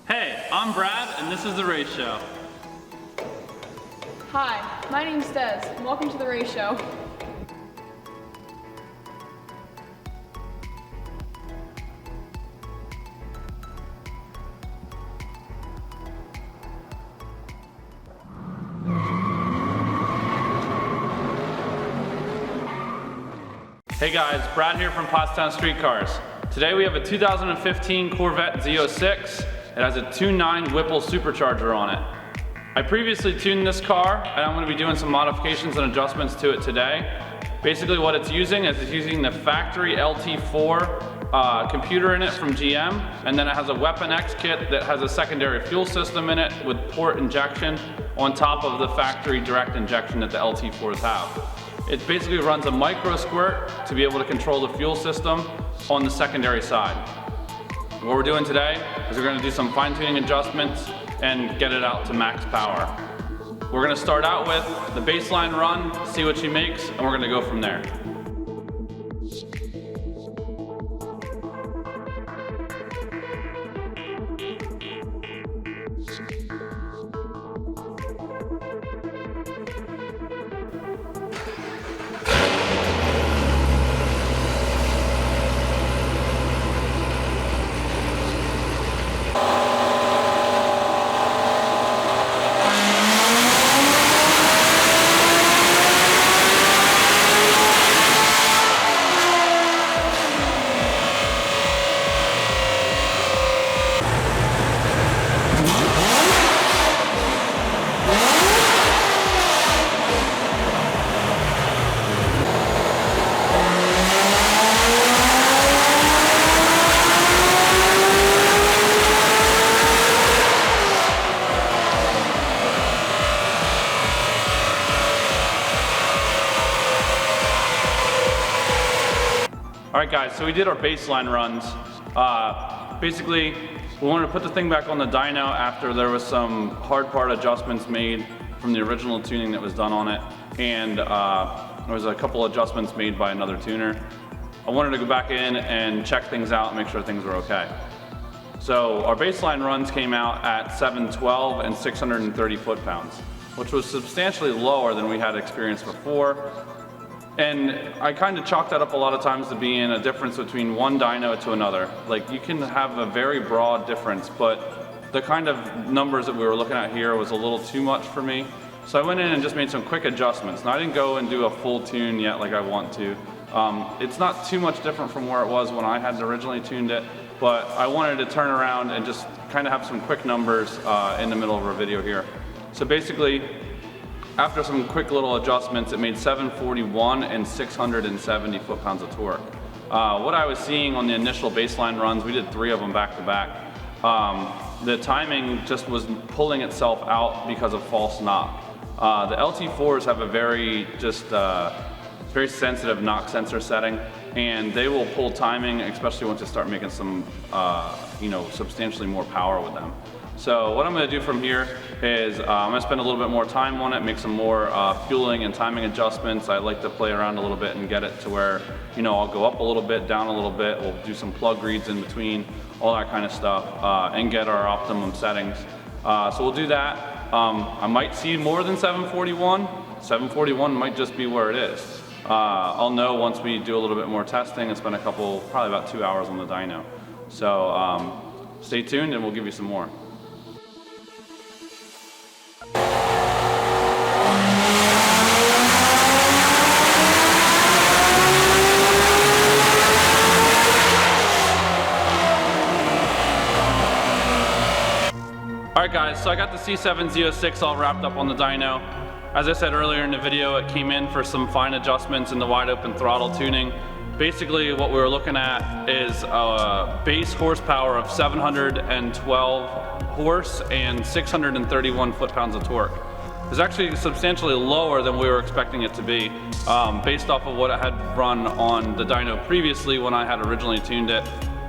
Hey, I'm Brad, and this is The Race Show. Hi, my name's Des, and welcome to The Race Show. Hey guys, Brad here from Pottstown Street Cars. Today we have a 2015 Corvette Z06. It has a 2.9 Whipple supercharger on it. I previously tuned this car, and I'm going to be doing some modifications and adjustments to it today. Basically what it's using is it's using the factory LT4 computer in it from GM, and then it has a Weapon X kit that has a secondary fuel system in it with port injection on top of the factory direct injection that the LT4s have. It basically runs a Megasquirt to be able to control the fuel system on the secondary side. What we're doing today is we're going to do some fine-tuning adjustments and get it out to max power. We're going to start out with the baseline run, see what she makes, and we're going to go from there. Alright guys, so we did our baseline runs. Basically, we wanted to put the thing back on the dyno after there was some hard part adjustments made from the original tuning that was done on it, and there was a couple adjustments made by another tuner. I wanted to go back in and check things out and make sure things were okay. So our baseline runs came out at 712 and 630 foot-pounds, which was substantially lower than we had experienced before. And I kind of chalked that up a lot of times to being a difference between one dyno to another. Like, you can have a very broad difference, but the kind of numbers that we were looking at here was a little too much for me. So I went in and just made some quick adjustments. Now, I didn't go and do a full tune yet like I want to. It's not too much different from where it was when I had originally tuned it, but I wanted to turn around and just kind of have some quick numbers in the middle of our video here. So basically, after some quick little adjustments, it made 741 and 670 foot-pounds of torque. What I was seeing on the initial baseline runs, we did 3 of them back to back, the timing just was pulling itself out because of false knock. The LT4s have a very sensitive knock sensor setting, and they will pull timing, especially once you start making some substantially more power with them. So what I'm going to do from here is I'm going to spend a little bit more time on it, make some more fueling and timing adjustments. I like to play around a little bit and get it to where, I'll go up a little bit, down a little bit. We'll do some plug reads in between, all that kind of stuff, and get our optimum settings. So we'll do that. I might see more than 741. 741 might just be where it is. I'll know once we do a little bit more testing and spend probably about 2 hours on the dyno. So stay tuned and we'll give you some more. Alright guys, so I got the C0706 all wrapped up on the dyno. As I said earlier in the video, it came in for some fine adjustments in the wide open throttle tuning. Basically what we were looking at is a base horsepower of 712 horse and 631 foot-pounds of torque. It's actually substantially lower than we were expecting it to be, based off of what it had run on the dyno previously when I had originally tuned it.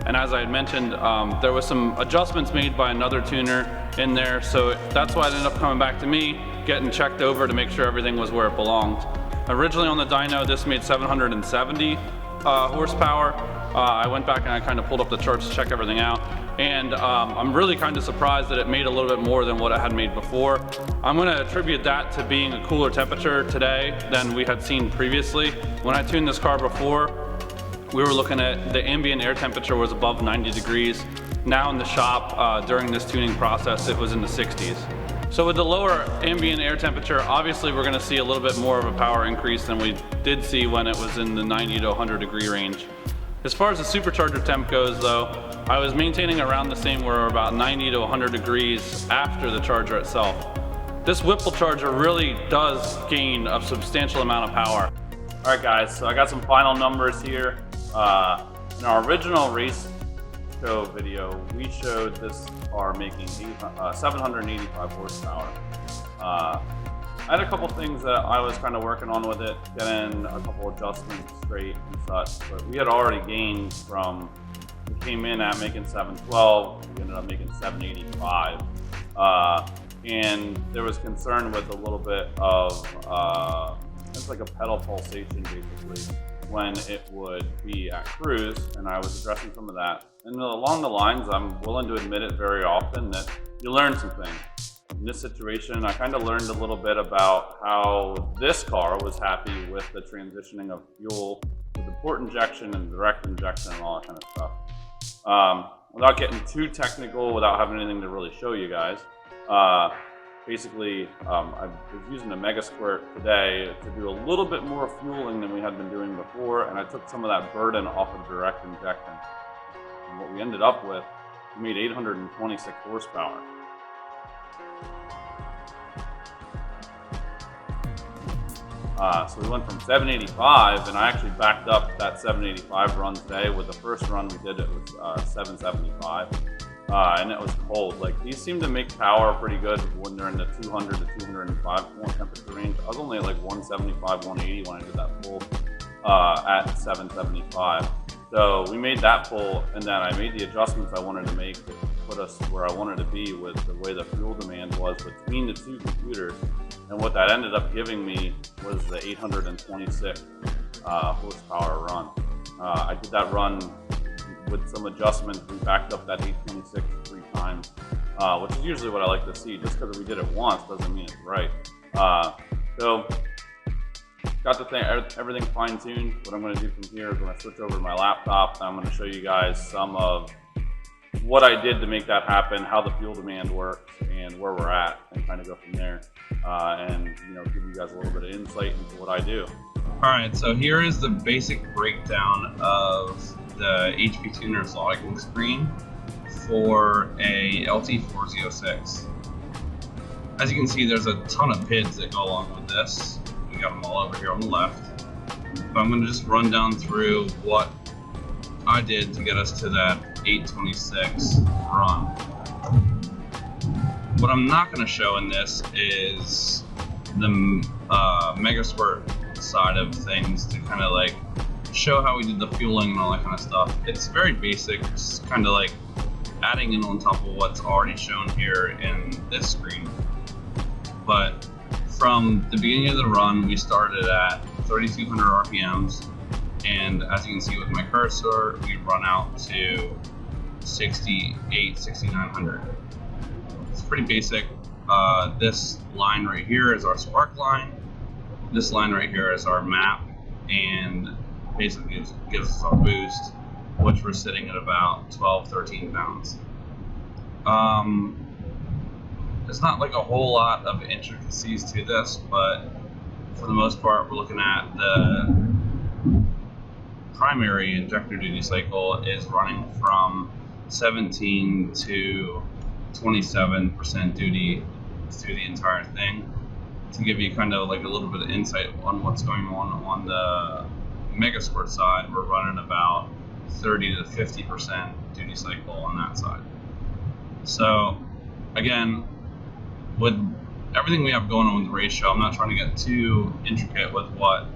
And as I had mentioned, there was some adjustments made by another tuner in there, so that's why it ended up coming back to me, getting checked over to make sure everything was where it belonged. Originally on the dyno, this made 770 horsepower. I went back and I kind of pulled up the charts to check everything out. and I'm really kind of surprised that it made a little bit more than what it had made before. I'm going to attribute that to being a cooler temperature today than we had seen previously. When I tuned this car before, we were looking at the ambient air temperature was above 90 degrees. Now in the shop, during this tuning process, it was in the 60s. So with the lower ambient air temperature, obviously we're going to see a little bit more of a power increase than we did see when it was in the 90 to 100 degree range. As far as the supercharger temp goes though, I was maintaining around the same, where about 90 to 100 degrees after the charger itself. This Whipple charger really does gain a substantial amount of power. All right guys, so I got some final numbers here. In our original race show video, we showed this car making 785 horsepower. I had a couple things that I was kind of working on with it, getting a couple adjustments straight and such, but we had already gained from, we came in at making 712, we ended up making 785. And there was concern with a little bit of, it's like a pedal pulsation basically, when it would be at cruise, and I was addressing some of that. And along the lines, I'm willing to admit it very often that you learn some things. In this situation, I kind of learned a little bit about how this car was happy with the transitioning of fuel with the port injection and direct injection and all that kind of stuff. Without getting too technical, without having anything to really show you guys, basically, I was using the Megasquirt today to do a little bit more fueling than we had been doing before, and I took some of that burden off of direct injection. And what we ended up with, we made 826 horsepower. So we went from 785, and I actually backed up that 785 run today. With the first run we did, it was 775. And it was cold. Like, these seem to make power pretty good when they're in the 200 to 205 temperature range. I was only at like 175, 180 when I did that pull at 775. So we made that pull, and then I made the adjustments I wanted to make to put us where I wanted to be with the way the fuel demand was between the two computers. And what that ended up giving me was the 826 horsepower run. I did that run with some adjustments. We backed up that 826 3 times, which is usually what I like to see. Just because we did it once doesn't mean it's right. So got the thing, everything fine-tuned. What I'm going to do from here is when I switch over to my laptop, I'm going to show you guys some of what I did to make that happen, how the fuel demand works, and where we're at, and kind of go from there. And give you guys a little bit of insight into what I do. All right, so here is the basic breakdown of the HP Tuner's logging screen for a LT4Z06. As you can see, there's a ton of PIDs that go along with this. We got them all over here on the left. But I'm going to just run down through what I did to get us to that 826 run. What I'm not going to show in this is the Megasquirt side of things, to kind of like show how we did the fueling and all that kind of stuff. It's very basic, it's kind of like adding in on top of what's already shown here in this screen. But from the beginning of the run, we started at 3,200 RPMs, and as you can see with my cursor, we run out to 6,900. It's pretty basic. This line right here is our spark line. This line right here is our map, and basically gives us our boost, which we're sitting at about 12, 13 pounds. There's not like a whole lot of intricacies to this, but for the most part, we're looking at the primary injector duty cycle is running from 17 to 27% duty through the entire thing. To give you kind of like a little bit of insight on what's going on the Megasquirt side, we're running about 30 to 50% duty cycle on that side. So again, with everything we have going on with the ratio, I'm not trying to get too intricate with what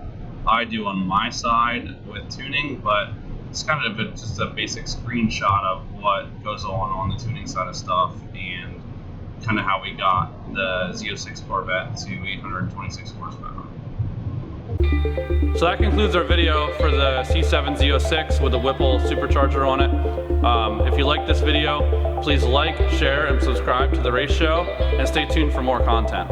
I do on my side with tuning, but it's kind of just a basic screenshot of what goes on the tuning side of stuff, and kind of how we got the Z06 Corvette to 826 horsepower. So that concludes our video for the C07 with the Whipple supercharger on it. If you like this video, please like, share, and subscribe to the race show, and stay tuned for more content.